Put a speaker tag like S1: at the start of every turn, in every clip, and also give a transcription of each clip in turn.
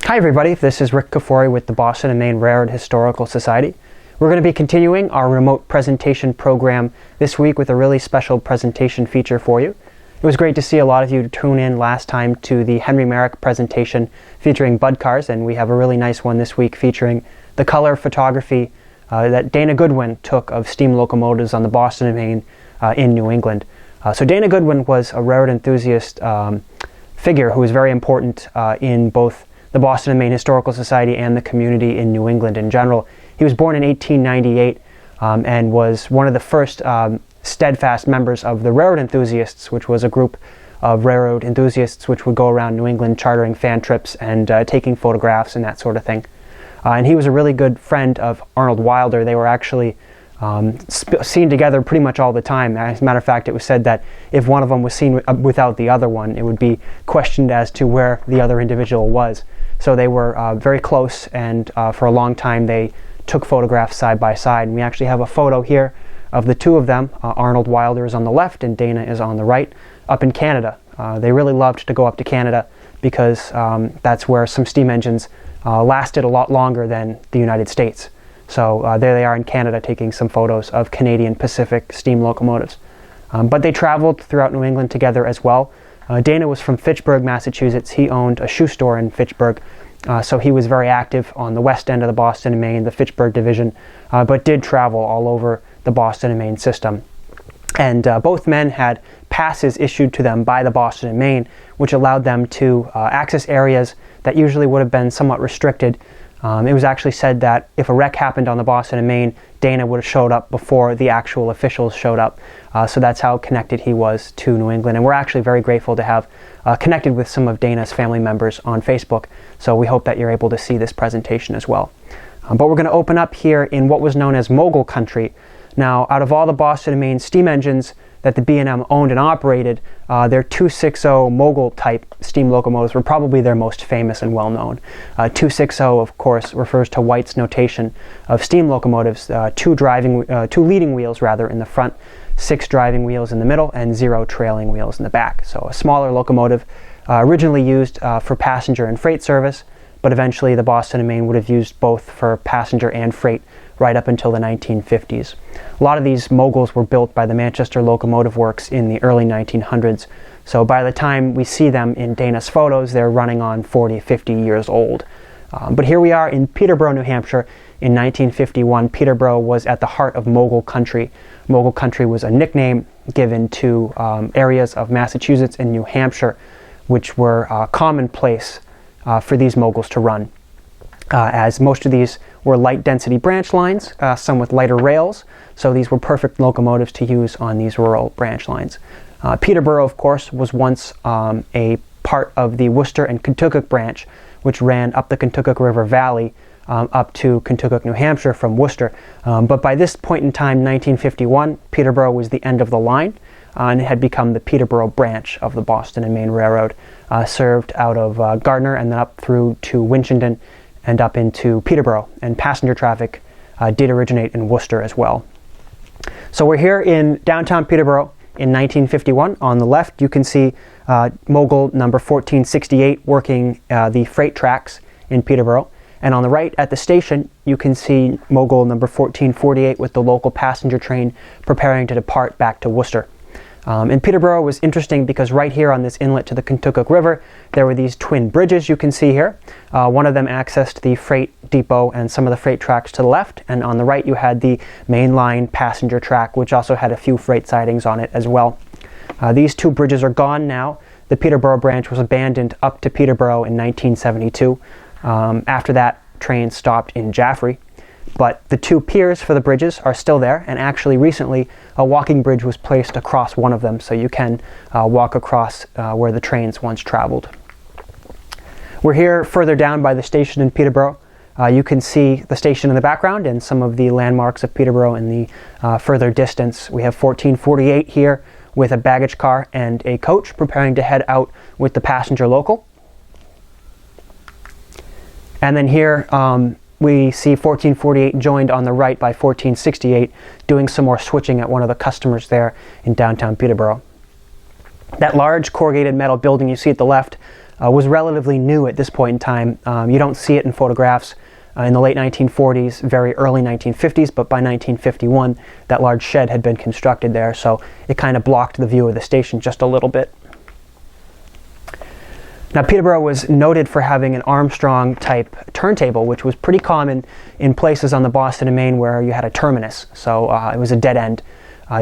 S1: Hi everybody, this is Rick Kfoury with the Boston and Maine Railroad Historical Society. We're going to be continuing our remote presentation program this week with a really special presentation feature for you. It was great to see a lot of you tune in last time to the Henry Merrick presentation featuring Bud cars, and we have a really nice one this week featuring the color photography that Dana Goodwin took of steam locomotives on the Boston and Maine in New England. So Dana Goodwin was a railroad enthusiast figure who was very important in both the Boston and Maine Historical Society and the community in New England in general. He was born in 1898 and was one of the first steadfast members of the Railroad Enthusiasts, which was a group of railroad enthusiasts which would go around New England chartering fan trips and taking photographs and that sort of thing. And he was a really good friend of Arnold Wilder. They were actually seen together pretty much all the time. As a matter of fact, it was said that if one of them was seen without the other one, it would be questioned as to where the other individual was. So they were very close, and for a long time they took photographs side by side. And we actually have a photo here of the two of them. Arnold Wilder is on the left and Dana is on the right, up in Canada. They really loved to go up to Canada because that's where some steam engines lasted a lot longer than the United States. So there they are in Canada taking some photos of Canadian Pacific steam locomotives. But they traveled throughout New England together as well. Dana was from Fitchburg, Massachusetts. He owned a shoe store in Fitchburg, so he was very active on the west end of the Boston and Maine, the Fitchburg division, but did travel all over the Boston and Maine system. And both men had passes issued to them by the Boston and Maine, which allowed them to access areas that usually would have been somewhat restricted. It was actually said that if a wreck happened on the Boston and Maine, Dana would have showed up before the actual officials showed up. So that's how connected he was to New England. And we're actually very grateful to have connected with some of Dana's family members on Facebook. So we hope that you're able to see this presentation as well. But we're going to open up here in what was known as Mogul Country. Now, out of all the Boston and Maine steam engines that the B&M owned and operated, their 260 Mogul type steam locomotives were probably their most famous and well known. 260, of course, refers to White's notation of steam locomotives, two leading wheels in the front, 6 driving wheels in the middle, and 0 trailing wheels in the back. So a smaller locomotive, originally used for passenger and freight service, but eventually the Boston and Maine would have used both for passenger and freight right up until the 1950s. A lot of these Moguls were built by the Manchester Locomotive Works in the early 1900s. So by the time we see them in Dana's photos, they're running on 40, 50 years old. But here we are in Peterborough, New Hampshire. In 1951, Peterborough was at the heart of Mogul Country. Mogul Country was a nickname given to areas of Massachusetts and New Hampshire, which were commonplace for these Moguls to run. As most of these were light density branch lines, some with lighter rails, so these were perfect locomotives to use on these rural branch lines. Peterborough, of course, was once a part of the Worcester and Kentucky branch, which ran up the Kentucky River Valley up to Kentucky, New Hampshire from Worcester. But by this point in time, 1951, Peterborough was the end of the line, and it had become the Peterborough branch of the Boston and Maine Railroad, served out of Gardner and then up through to Winchendon and up into Peterborough, and passenger traffic did originate in Worcester as well. So we're here in downtown Peterborough in 1951. On the left you can see Mogul number 1468 working the freight tracks in Peterborough, and on the right at the station you can see Mogul number 1448 with the local passenger train preparing to depart back to Worcester. And Peterborough was interesting because right here on this inlet to the Kentucky River, there were these twin bridges you can see here. One of them accessed the freight depot and some of the freight tracks to the left, and on the right you had the main line passenger track, which also had a few freight sidings on it as well. These two bridges are gone now. The Peterborough branch was abandoned up to Peterborough in 1972. After that, trains stopped in Jaffrey. But the two piers for the bridges are still there, and actually recently a walking bridge was placed across one of them, so you can walk across where the trains once traveled. We're here further down by the station in Peterborough. You can see the station in the background and some of the landmarks of Peterborough in the further distance. We have 1448 here with a baggage car and a coach preparing to head out with the passenger local. And then here we see 1448 joined on the right by 1468, doing some more switching at one of the customers there in downtown Peterborough. That large corrugated metal building you see at the left was relatively new at this point in time. You don't see it in photographs in the late 1940s, very early 1950s, but by 1951 that large shed had been constructed there, so it kind of blocked the view of the station just a little bit. Now, Peterborough was noted for having an Armstrong type turntable, which was pretty common in places on the Boston and Maine where you had a terminus, so it was a dead end.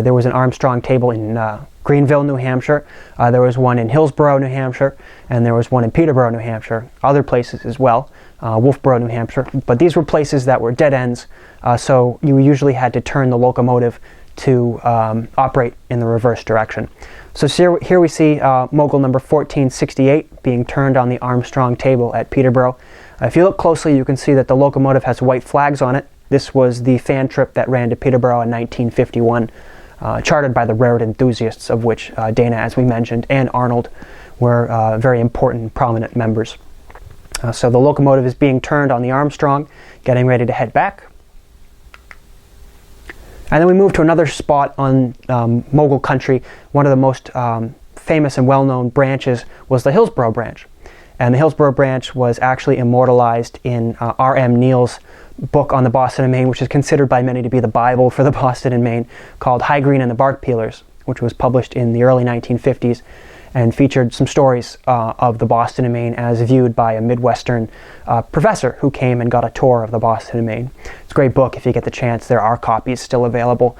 S1: There was an Armstrong table in Greenville, New Hampshire. There was one in Hillsborough, New Hampshire, and there was one in Peterborough, New Hampshire. Other places as well, Wolfboro, New Hampshire. But these were places that were dead ends, so you usually had to turn the locomotive to operate in the reverse direction. So here we see mogul number 1468 being turned on the Armstrong table at Peterborough. If you look closely, you can see that the locomotive has white flags on it. This was the fan trip that ran to Peterborough in 1951. Chartered by the railroad enthusiasts, of which Dana, as we mentioned, and Arnold were very important, prominent members. So the locomotive is being turned on the Armstrong, getting ready to head back. And then we move to another spot on Mogul country. One of the most famous and well-known branches was the Hillsborough branch. And the Hillsborough branch was actually immortalized in R.M. Neal's book on the Boston and Maine, which is considered by many to be the Bible for the Boston and Maine, called High Green and the Bark Peelers, which was published in the early 1950s and featured some stories of the Boston and Maine as viewed by a Midwestern professor who came and got a tour of the Boston and Maine. It's a great book if you get the chance. There are copies still available,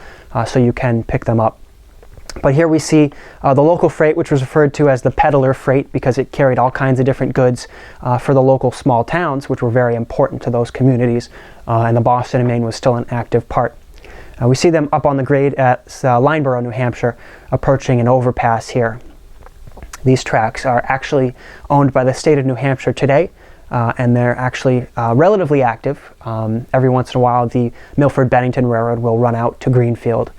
S1: so you can pick them up. But here we see the local freight, which was referred to as the Peddler Freight because it carried all kinds of different goods for the local small towns, which were very important to those communities, and the Boston and Maine was still an active part. We see them up on the grade at Lineborough, New Hampshire, approaching an overpass here. These tracks are actually owned by the state of New Hampshire today, and they're actually relatively active. Every once in a while, the Milford-Bennington Railroad will run out to Greenfield.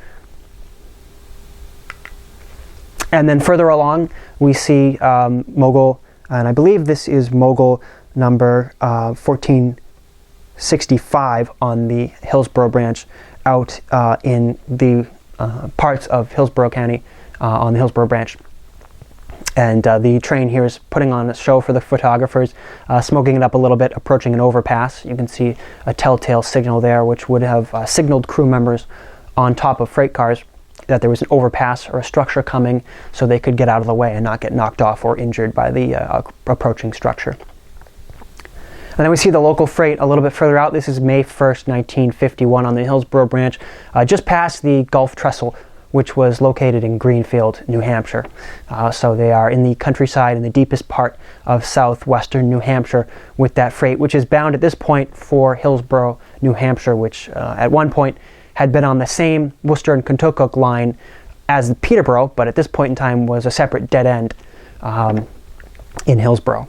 S1: And then further along, we see mogul, and I believe this is mogul number 1465 on the Hillsborough branch out in the parts of Hillsborough County on the Hillsborough branch. And the train here is putting on a show for the photographers, smoking it up a little bit, approaching an overpass. You can see a telltale signal there, which would have signaled crew members on top of freight cars that there was an overpass or a structure coming so they could get out of the way and not get knocked off or injured by the approaching structure. And then we see the local freight a little bit further out. This is May 1st, 1951 on the Hillsborough branch, just past the Gulf Trestle, which was located in Greenfield, New Hampshire. So they are in the countryside in the deepest part of southwestern New Hampshire with that freight, which is bound at this point for Hillsborough, New Hampshire, which at one point had been on the same Worcester and Kentucky line as Peterborough, but at this point in time was a separate dead end in Hillsborough.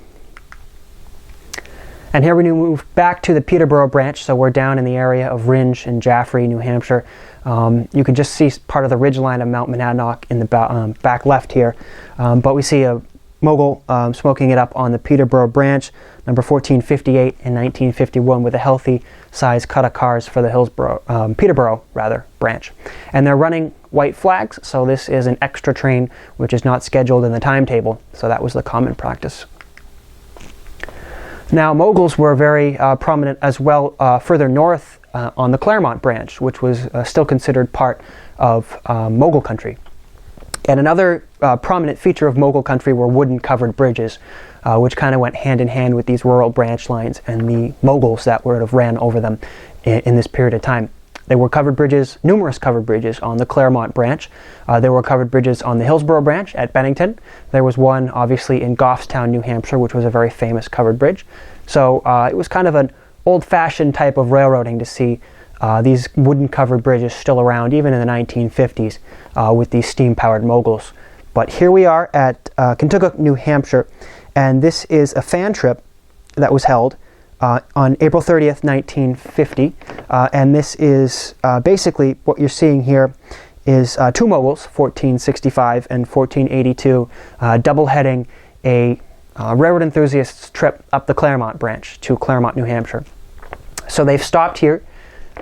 S1: And here we move back to the Peterborough branch, so we're down in the area of Rindge and Jaffrey, New Hampshire. You can just see part of the ridgeline of Mount Monadnock in the back left here, but we see a mogul smoking it up on the Peterborough branch, number 1458 in 1951, with a healthy size cut of cars for the Peterborough branch. And they're running white flags, so this is an extra train which is not scheduled in the timetable, so that was the common practice. Now, moguls were very prominent as well further north on the Claremont branch, which was still considered part of mogul country. And another prominent feature of mogul country were wooden covered bridges, which kind of went hand in hand with these rural branch lines and the moguls that would have ran over them in this period of time. There were covered bridges, numerous covered bridges on the Claremont branch. There were covered bridges on the Hillsborough branch at Bennington. There was one, obviously, in Goffstown, New Hampshire, which was a very famous covered bridge. So it was kind of an old-fashioned type of railroading to see these wooden covered bridges still around, even in the 1950s, with these steam-powered moguls. But here we are at Kentucky, New Hampshire, and this is a fan trip that was held on April 30th, 1950, and this is basically what you're seeing here is two moguls, 1465 and 1482, double-heading a railroad enthusiasts trip up the Claremont branch to Claremont, New Hampshire. So they've stopped here,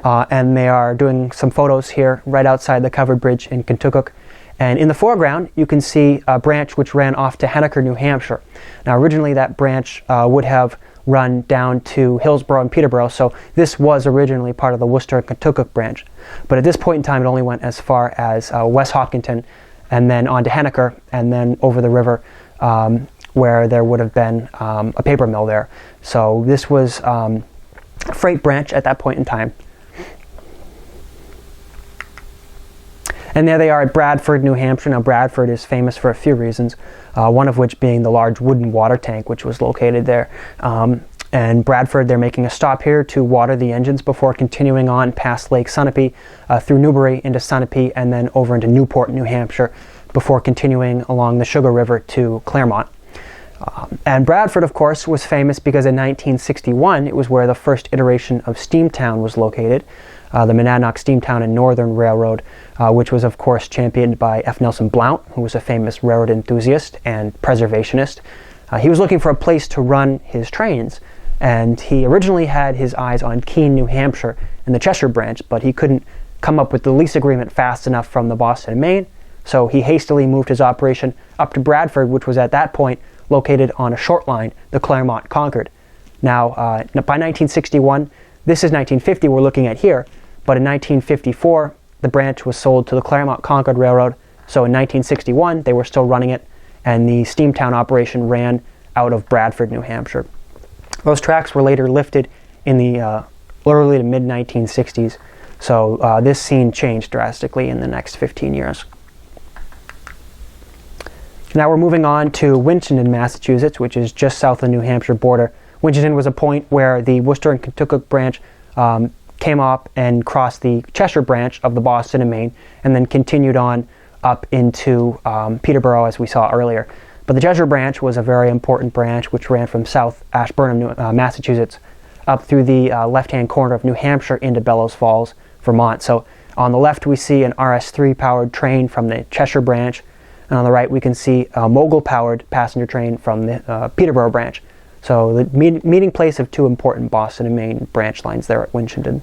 S1: and they are doing some photos here right outside the covered bridge in Kentucky, And in the foreground, you can see a branch which ran off to Henniker, New Hampshire. Now, originally that branch would have run down to Hillsborough and Peterborough, so this was originally part of the Worcester and Kentucky branch. But at this point in time, it only went as far as West Hopkinton, and then on to Henniker, and then over the river, where there would have been a paper mill there. So this was a freight branch at that point in time. And there they are at Bradford, New Hampshire. Now, Bradford is famous for a few reasons, one of which being the large wooden water tank which was located there. And Bradford, they're making a stop here to water the engines before continuing on past Lake Sunapee, through Newbury into Sunapee, and then over into Newport, New Hampshire, before continuing along the Sugar River to Claremont. And Bradford, of course, was famous because in 1961, it was where the first iteration of Steamtown was located, the Monadnock Steamtown and Northern Railroad, which was, of course, championed by F. Nelson Blount, who was a famous railroad enthusiast and preservationist. He was looking for a place to run his trains, and he originally had his eyes on Keene, New Hampshire, and the Cheshire branch, but he couldn't come up with the lease agreement fast enough from the Boston and Maine, so he hastily moved his operation up to Bradford, which was at that point located on a short line, the Claremont-Concord. Now, by 1961, this is 1950 we're looking at here, but in 1954, the branch was sold to the Claremont-Concord Railroad, so in 1961, they were still running it, and the Steamtown operation ran out of Bradford, New Hampshire. Those tracks were later lifted in the early to mid-1960s, so this scene changed drastically in the next 15 years. Now we're moving on to Winchendon, Massachusetts, which is just south of the New Hampshire border. Winchendon was a point where the Worcester and Kentucky branch came up and crossed the Cheshire branch of the Boston and Maine, and then continued on up into Peterborough, as we saw earlier. But the Cheshire branch was a very important branch which ran from South Ash Burnham, Massachusetts, up through the left-hand corner of New Hampshire into Bellows Falls, Vermont. So on the left we see an RS-3 powered train from the Cheshire branch, and on the right we can see a Mogul-powered passenger train from the Peterborough branch. So the meeting place of two important Boston and Maine branch lines there at Winchendon.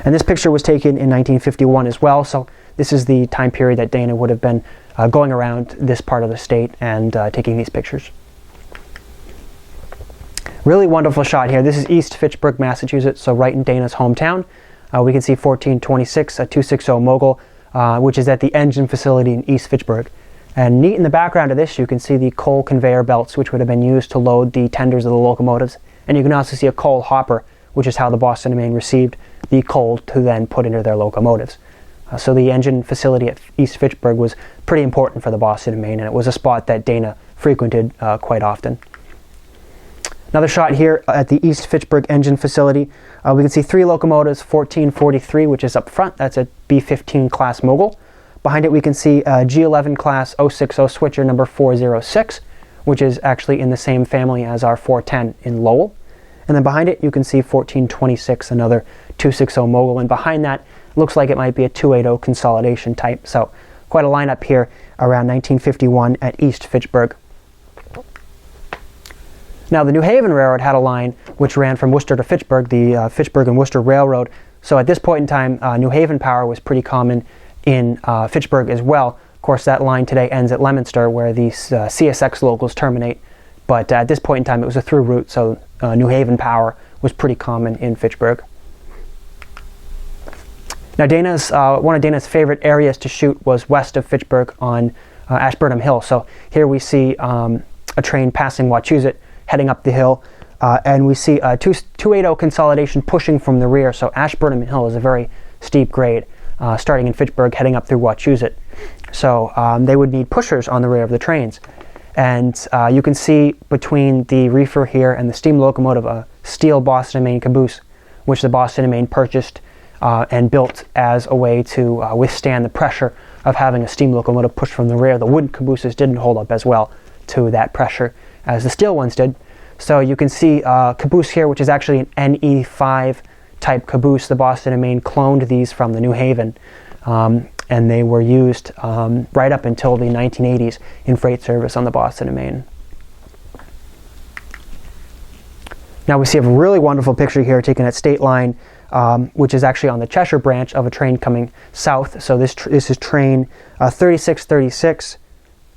S1: And this picture was taken in 1951 as well, so this is the time period that Dana would have been going around this part of the state and taking these pictures. Really wonderful shot here. This is East Fitchburg, Massachusetts, so right in Dana's hometown. We can see 1426, a 260 Mogul, which is at the engine facility in East Fitchburg. And neat in the background of this, you can see the coal conveyor belts, which would have been used to load the tenders of the locomotives. And you can also see a coal hopper, which is how the Boston and Maine received the coal to then put into their locomotives. So the engine facility at East Fitchburg was pretty important for the Boston and Maine, and it was a spot that Dana frequented quite often. Another shot here at the East Fitchburg engine facility. We can see three locomotives, 1443, which is up front. That's a B-15 class Mogul. Behind it we can see a G11 class 060 switcher number 406, which is actually in the same family as our 410 in Lowell. And then behind it you can see 1426, another 260 Mogul, and behind that looks like it might be a 280 consolidation type. So quite a lineup here around 1951 at East Fitchburg. Now the New Haven Railroad had a line which ran from Worcester to Fitchburg, the Fitchburg and Worcester Railroad. So at this point in time, New Haven power was pretty common in Fitchburg as well. Of course, that line today ends at Leominster, where these CSX locals terminate. But at this point in time, it was a through route, so New Haven power was pretty common in Fitchburg. Now, one of Dana's favorite areas to shoot was west of Fitchburg on Ash Burnham Hill. So here we see a train passing Wachusett, heading up the hill, and we see a 280 consolidation pushing from the rear. So Ash Burnham Hill is a very steep grade, starting in Fitchburg, heading up through Wachusett. So they would need pushers on the rear of the trains. And you can see between the reefer here and the steam locomotive a steel Boston and Maine caboose, which the Boston and Maine purchased and built as a way to withstand the pressure of having a steam locomotive pushed from the rear. The wooden cabooses didn't hold up as well to that pressure as the steel ones did. So you can see a caboose here, which is actually an NE5 type caboose. The Boston and Maine cloned these from the New Haven, and they were used right up until the 1980s in freight service on the Boston and Maine. Now we see a really wonderful picture here taken at State Line which is actually on the Cheshire branch of a train coming south. So this is train 3636,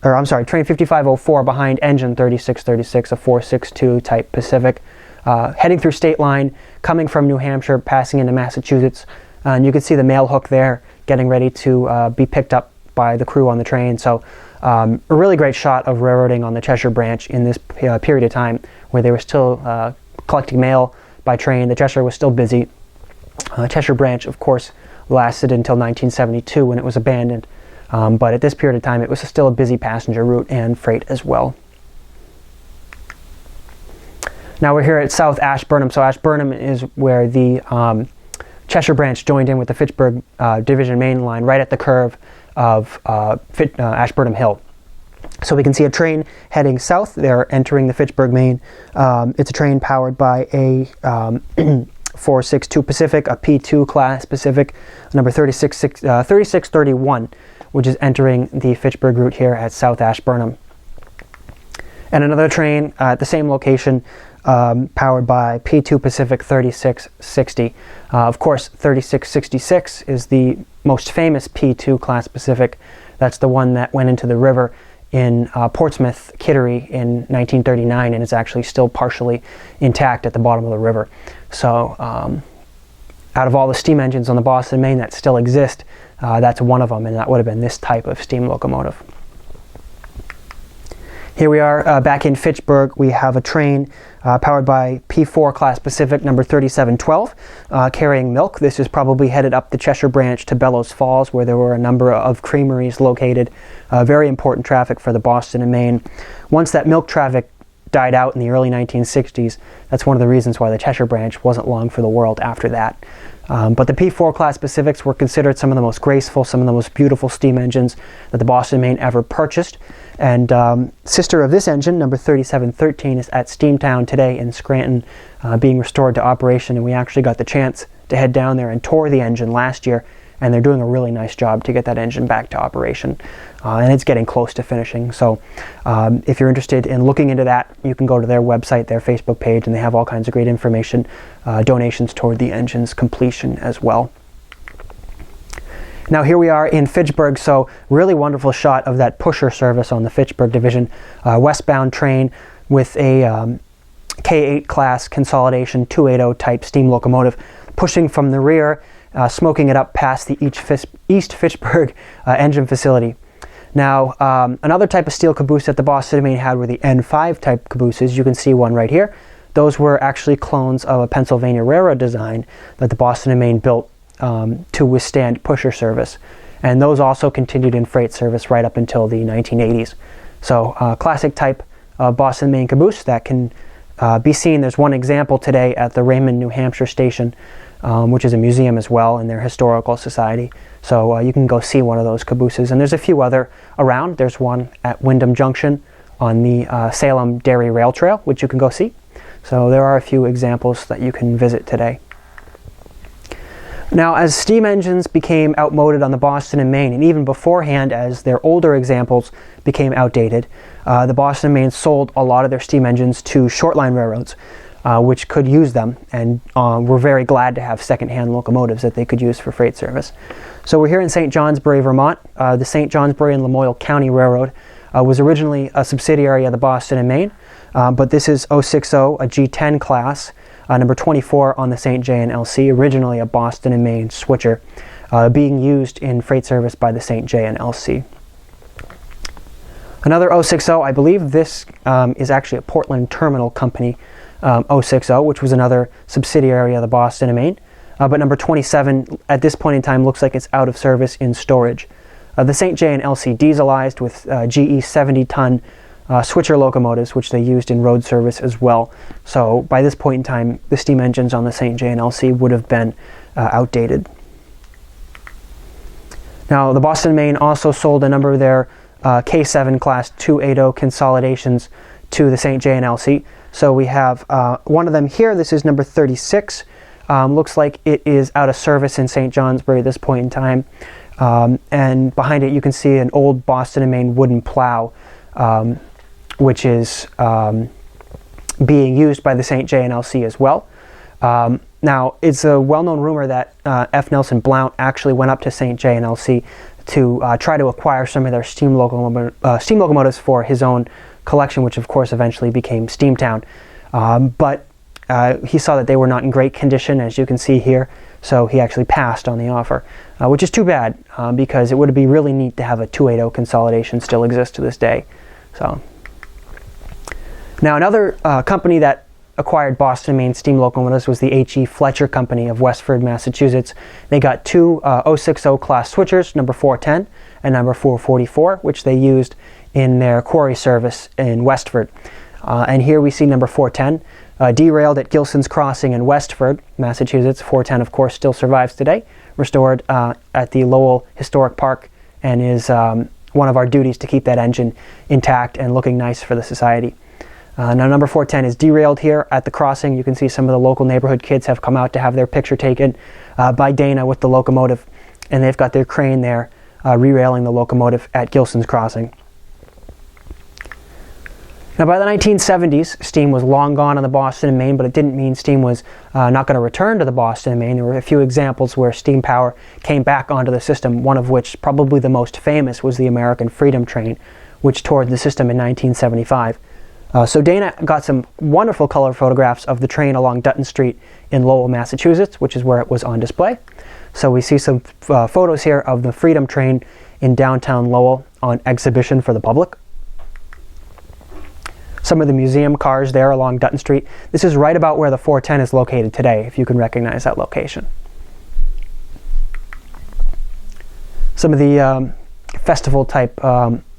S1: or I'm sorry, train 5504 behind engine 3636, a 462 type Pacific, heading through state line, coming from New Hampshire, passing into Massachusetts. And you can see the mail hook there getting ready to be picked up by the crew on the train. So a really great shot of railroading on the Cheshire branch in this period of time where they were still collecting mail by train. The Cheshire was still busy. Cheshire branch, of course, lasted until 1972 when it was abandoned. But at this period of time, it was still a busy passenger route and freight as well. Now we're here at South Ash Burnham. So Ash Burnham is where the Cheshire branch joined in with the Fitchburg Division Main line right at the curve of Ash Burnham Hill. So we can see a train heading south. They're entering the Fitchburg Main. It's a train powered by a 462 Pacific, a P2 class Pacific, number 3631, which is entering the Fitchburg route here at South Ash Burnham. And another train at the same location, powered by P2 Pacific 3660. Of course, 3666 is the most famous P2 class Pacific. That's the one that went into the river in Portsmouth, Kfoury in 1939, and is actually still partially intact at the bottom of the river. So out of all the steam engines on the Boston, Maine that still exist, that's one of them, and that would have been this type of steam locomotive. Here we are back in Fitchburg. We have a train powered by P4 class Pacific number 3712 carrying milk. This is probably headed up the Cheshire branch to Bellows Falls, where there were a number of creameries located. Very important traffic for the Boston and Maine. Once that milk traffic died out in the early 1960s, that's one of the reasons why the Cheshire branch wasn't long for the world after that. But the P4 class Pacifics were considered some of the most graceful, some of the most beautiful steam engines that the Boston, Maine ever purchased. And sister of this engine, number 3713, is at Steamtown today in Scranton, being restored to operation. And we actually got the chance to head down there and tour the engine last year. And they're doing a really nice job to get that engine back to operation. And it's getting close to finishing. So if you're interested in looking into that, you can go to their website, their Facebook page, and they have all kinds of great information, donations toward the engine's completion as well. Now here we are in Fitchburg, so really wonderful shot of that pusher service on the Fitchburg Division, westbound train with a K8 class consolidation 280 type steam locomotive pushing from the rear, smoking it up past the East Fitchburg engine facility. Now another type of steel caboose that the Boston and Maine had were the N5 type cabooses. You can see one right here. Those were actually clones of a Pennsylvania Railroad design that the Boston and Maine built to withstand pusher service, and those also continued in freight service right up until the 1980s. So classic type of Boston, Maine caboose that can be seen. There's one example today at the Raymond, New Hampshire station, which is a museum as well in their historical society. So you can go see one of those cabooses, and there's a few other around. There's one at Wyndham Junction on the Salem Dairy Rail Trail, which you can go see. So there are a few examples that you can visit today. Now, as steam engines became outmoded on the Boston and Maine, and even beforehand as their older examples became outdated, the Boston and Maine sold a lot of their steam engines to shortline railroads, which could use them, and were very glad to have second-hand locomotives that they could use for freight service. So we're here in St. Johnsbury, Vermont. The St. Johnsbury and Lamoille County Railroad was originally a subsidiary of the Boston and Maine, but this is 060, a G10 class, number 24 on the St. J and LC, originally a Boston and Maine switcher, being used in freight service by the St. J and LC. Another 060, I believe this is actually a Portland Terminal Company 060, which was another subsidiary of the Boston and Maine. But number 27 at this point in time looks like it's out of service in storage. The St. J and LC dieselized with GE 70-ton switcher locomotives, which they used in road service as well. So by this point in time, the steam engines on the St. J and LC would have been outdated. Now, the Boston and Maine also sold a number of their K7 class 280 consolidations to the St. J and LC. So we have one of them here. This is number 36. Looks like it is out of service in St. Johnsbury at this point in time. And behind it you can see an old Boston and Maine wooden plow, which is being used by the St. J and LC as well. Now Now, it's a well-known rumor that F. Nelson Blount actually went up to St. J and LC to try to acquire some of their steam locomotives for his own collection, which of course eventually became Steamtown. But he saw that they were not in great condition, as you can see here, so he actually passed on the offer, which is too bad, because it would be really neat to have a 280 consolidation still exist to this day. So, now another company that acquired Boston and Maine steam locomotives was the H.E. Fletcher Company of Westford, Massachusetts. They got two 060 class switchers, number 410 and number 444, which they used in their quarry service in Westford. And here we see number 410 derailed at Gilson's Crossing in Westford, Massachusetts. 410, of course, still survives today, restored at the Lowell Historic Park, and is one of our duties to keep that engine intact and looking nice for the society. Now number 410 is derailed here at the crossing. You can see some of the local neighborhood kids have come out to have their picture taken by Dana with the locomotive, and they've got their crane there re-railing the locomotive at Gilson's Crossing. Now by the 1970s, steam was long gone on the Boston and Maine, but it didn't mean steam was not going to return to the Boston and Maine. There were a few examples where steam power came back onto the system, one of which, probably the most famous, was the American Freedom Train, which toured the system in 1975. So Dana got some wonderful color photographs of the train along Dutton Street in Lowell, Massachusetts, which is where it was on display. So we see some photos here of the Freedom Train in downtown Lowell on exhibition for the public. Some of the museum cars there along Dutton Street. This is right about where the 410 is located today, if you can recognize that location. Some of the festival type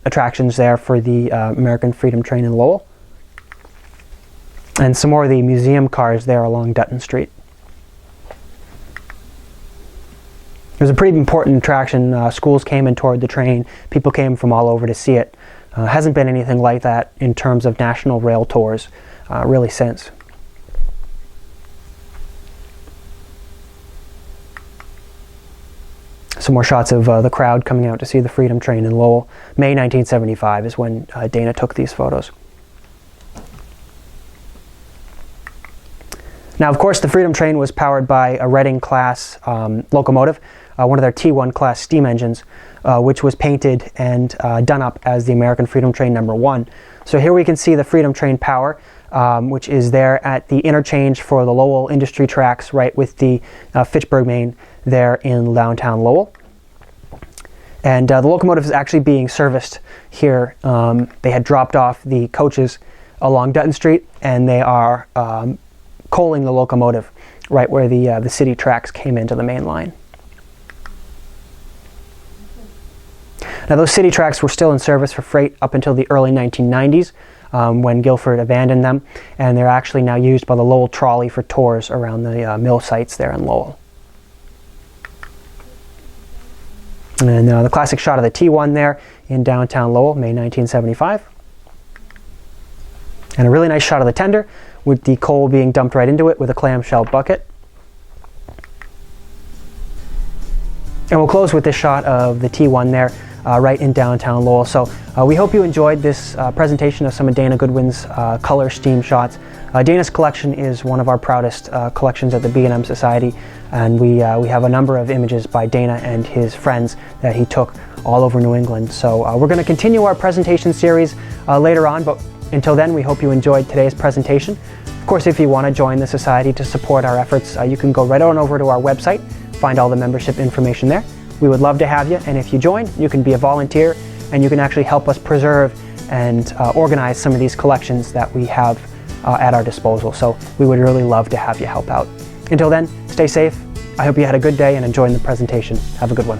S1: attractions there for the American Freedom Train in Lowell. And some more of the museum cars there along Dutton Street. It was a pretty important attraction. Schools came and toured the train. People came from all over to see it. Hasn't been anything like that in terms of national rail tours really since. Some more shots of the crowd coming out to see the Freedom Train in Lowell. May 1975 is when Dana took these photos. Now, of course, the Freedom Train was powered by a Reading-class locomotive, one of their T1 class steam engines, which was painted and done up as the American Freedom Train number 1. So here we can see the Freedom Train power, which is there at the interchange for the Lowell Industry Tracks, right with the Fitchburg, Maine, there in downtown Lowell. And the locomotive is actually being serviced here. They had dropped off the coaches along Dutton Street, and they are coaling the locomotive right where the city tracks came into the main line. Now those city tracks were still in service for freight up until the early 1990s when Guilford abandoned them, and they're actually now used by the Lowell Trolley for tours around the mill sites there in Lowell. And the classic shot of the T1 there in downtown Lowell, May 1975. And a really nice shot of the tender with the coal being dumped right into it with a clamshell bucket. And we'll close with this shot of the T1 there right in downtown Lowell. So we hope you enjoyed this presentation of some of Dana Goodwin's color steam shots. Dana's collection is one of our proudest collections at the B&M Society, and we have a number of images by Dana and his friends that he took all over New England. So we're going to continue our presentation series later on, but until then, we hope you enjoyed today's presentation. Of course, if you want to join the Society to support our efforts, you can go right on over to our website, find all the membership information there. We would love to have you, and if you join, you can be a volunteer, and you can actually help us preserve and organize some of these collections that we have at our disposal. So we would really love to have you help out. Until then, stay safe. I hope you had a good day and enjoyed the presentation. Have a good one.